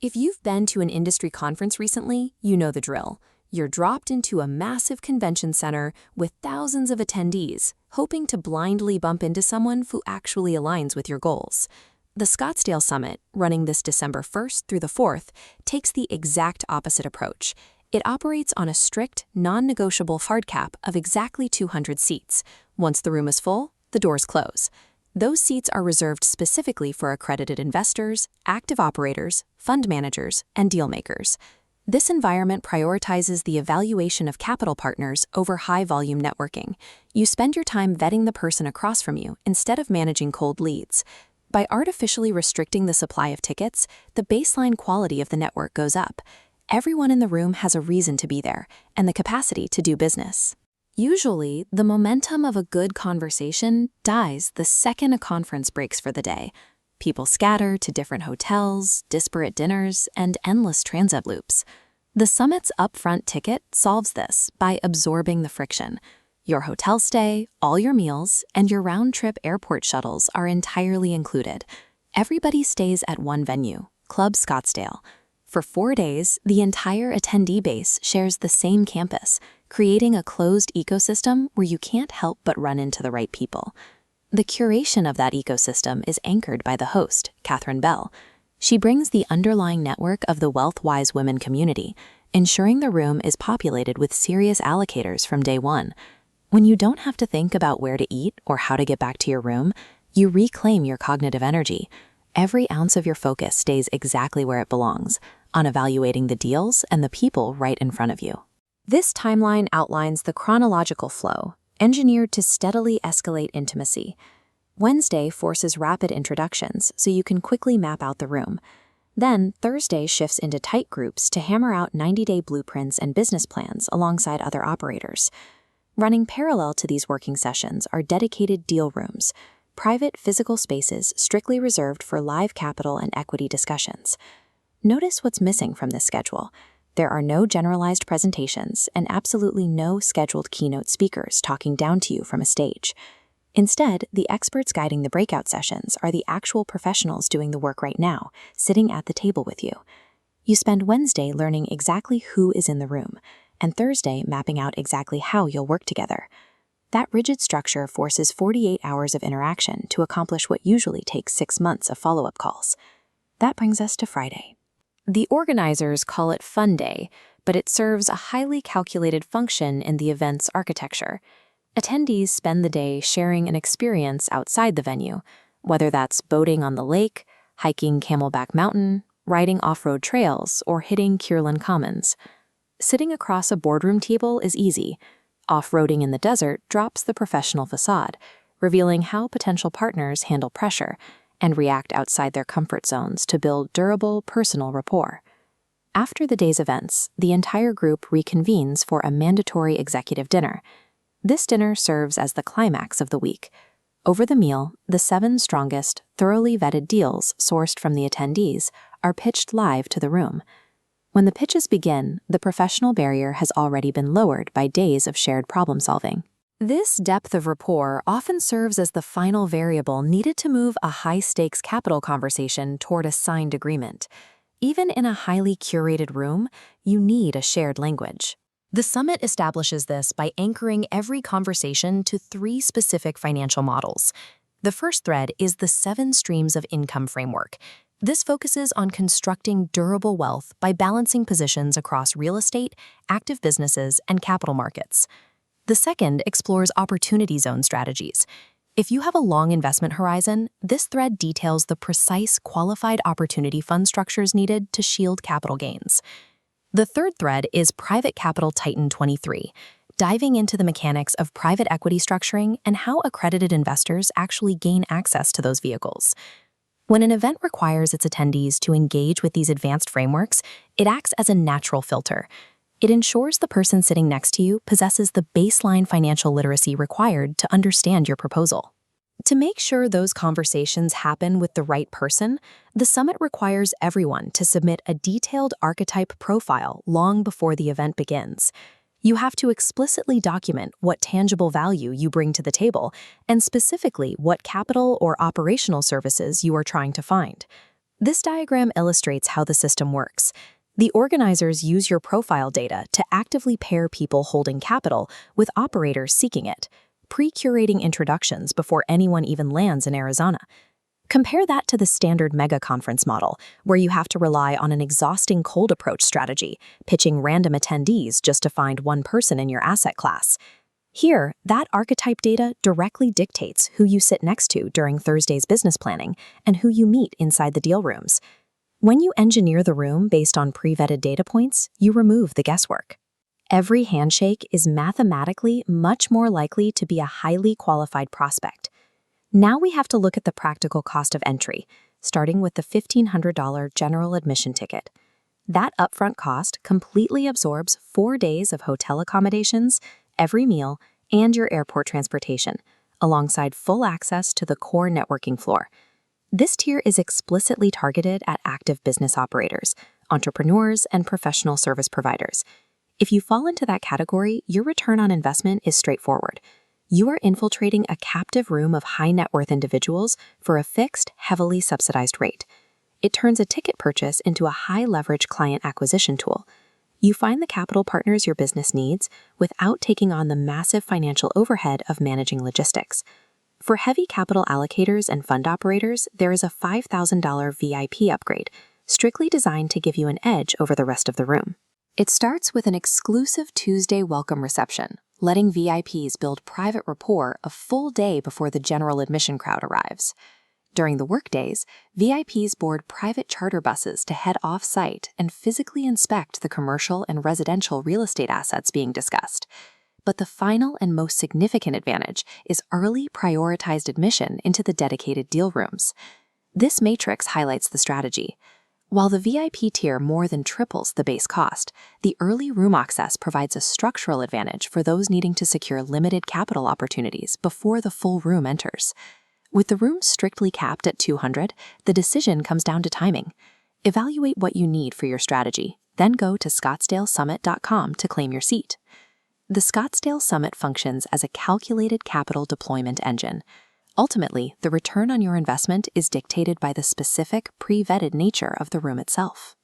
If you've been to an industry conference recently, you know the drill. You're dropped into a massive convention center with thousands of attendees, hoping to blindly bump into someone who actually aligns with your goals. The Scottsdale Summit, running this December 1st through the 4th, takes the exact opposite approach. It operates on a strict, non-negotiable hard cap of exactly 200 seats. Once the room is full, the doors close. Those seats are reserved specifically for accredited investors, active operators, fund managers, and deal makers. This environment prioritizes the evaluation of capital partners over high-volume networking. You spend your time vetting the person across from you instead of managing cold leads. By artificially restricting the supply of tickets, the baseline quality of the network goes up. Everyone in the room has a reason to be there and the capacity to do business. Usually, the momentum of a good conversation dies the second a conference breaks for the day. People scatter to different hotels, disparate dinners, and endless transit loops. The summit's upfront ticket solves this by absorbing the friction. Your hotel stay, all your meals, and your round-trip airport shuttles are entirely included. Everybody stays at one venue, Club Scottsdale. For 4 days, the entire attendee base shares the same campus, creating a closed ecosystem where you can't help but run into the right people. The curation of that ecosystem is anchored by the host, Catherine Bell. She brings the underlying network of the wealth-wise women community, ensuring the room is populated with serious allocators from day one. When you don't have to think about where to eat or how to get back to your room, you reclaim your cognitive energy. Every ounce of your focus stays exactly where it belongs, on evaluating the deals and the people right in front of you. This timeline outlines the chronological flow, engineered to steadily escalate intimacy. Wednesday forces rapid introductions so you can quickly map out the room. Then Thursday shifts into tight groups to hammer out 90-day blueprints and business plans alongside other operators. Running parallel to these working sessions are dedicated deal rooms, private physical spaces strictly reserved for live capital and equity discussions. Notice what's missing from this schedule. There are no generalized presentations and absolutely no scheduled keynote speakers talking down to you from a stage. Instead, the experts guiding the breakout sessions are the actual professionals doing the work right now, sitting at the table with you. You spend Wednesday learning exactly who is in the room, and Thursday mapping out exactly how you'll work together. That rigid structure forces 48 hours of interaction to accomplish what usually takes 6 months of follow-up calls. That brings us to Friday. The organizers call it Fun Day, but it serves a highly calculated function in the event's architecture. Attendees spend the day sharing an experience outside the venue, whether that's boating on the lake, hiking Camelback Mountain, riding off-road trails, or hitting Kierland Commons. Sitting across a boardroom table is easy. Off-roading in the desert drops the professional facade, revealing how potential partners handle pressure and react outside their comfort zones to build durable, personal rapport. After the day's events, the entire group reconvenes for a mandatory executive dinner. This dinner serves as the climax of the week. Over the meal, the 7 strongest, thoroughly vetted deals sourced from the attendees are pitched live to the room. When the pitches begin, the professional barrier has already been lowered by days of shared problem-solving. This depth of rapport often serves as the final variable needed to move a high-stakes capital conversation toward a signed agreement. Even in a highly curated room, you need a shared language. The summit establishes this by anchoring every conversation to 3 specific financial models. The first thread is the 7 streams of income framework. This focuses on constructing durable wealth by balancing positions across real estate, active businesses, and capital markets. The second explores opportunity zone strategies. If you have a long investment horizon, this thread details the precise qualified opportunity fund structures needed to shield capital gains. The third thread is Private Capital Titan 23, diving into the mechanics of private equity structuring and how accredited investors actually gain access to those vehicles. When an event requires its attendees to engage with these advanced frameworks, it acts as a natural filter. It ensures the person sitting next to you possesses the baseline financial literacy required to understand your proposal. To make sure those conversations happen with the right person, the summit requires everyone to submit a detailed archetype profile long before the event begins. You have to explicitly document what tangible value you bring to the table and specifically what capital or operational services you are trying to find. This diagram illustrates how the system works. The organizers use your profile data to actively pair people holding capital with operators seeking it, pre-curating introductions before anyone even lands in Arizona. Compare that to the standard mega conference model, where you have to rely on an exhausting cold approach strategy, pitching random attendees just to find one person in your asset class. Here, that archetype data directly dictates who you sit next to during Thursday's business planning and who you meet inside the deal rooms. When you engineer the room based on pre-vetted data points, you remove the guesswork. Every handshake is mathematically much more likely to be a highly qualified prospect. Now we have to look at the practical cost of entry, starting with the $1,500 general admission ticket. That upfront cost completely absorbs 4 days of hotel accommodations, every meal, and your airport transportation, alongside full access to the core networking floor. This tier is explicitly targeted at active business operators, entrepreneurs, and professional service providers. If you fall into that category, your return on investment is straightforward. You are infiltrating a captive room of high-net-worth individuals for a fixed, heavily subsidized rate. It turns a ticket purchase into a high-leverage client acquisition tool. You find the capital partners your business needs without taking on the massive financial overhead of managing logistics. For heavy capital allocators and fund operators, there is a $5,000 VIP upgrade, strictly designed to give you an edge over the rest of the room. It starts with an exclusive Tuesday welcome reception, letting VIPs build private rapport a full day before the general admission crowd arrives. During the workdays, VIPs board private charter buses to head off-site and physically inspect the commercial and residential real estate assets being discussed. But the final and most significant advantage is early prioritized admission into the dedicated deal rooms. This matrix highlights the strategy. While the VIP tier more than triples the base cost, the early room access provides a structural advantage for those needing to secure limited capital opportunities before the full room enters. With the room strictly capped at 200, the decision comes down to timing. Evaluate what you need for your strategy, then go to scottsdalesummit.com to claim your seat. The Scottsdale Summit functions as a calculated capital deployment engine. Ultimately, the return on your investment is dictated by the specific, pre-vetted nature of the room itself.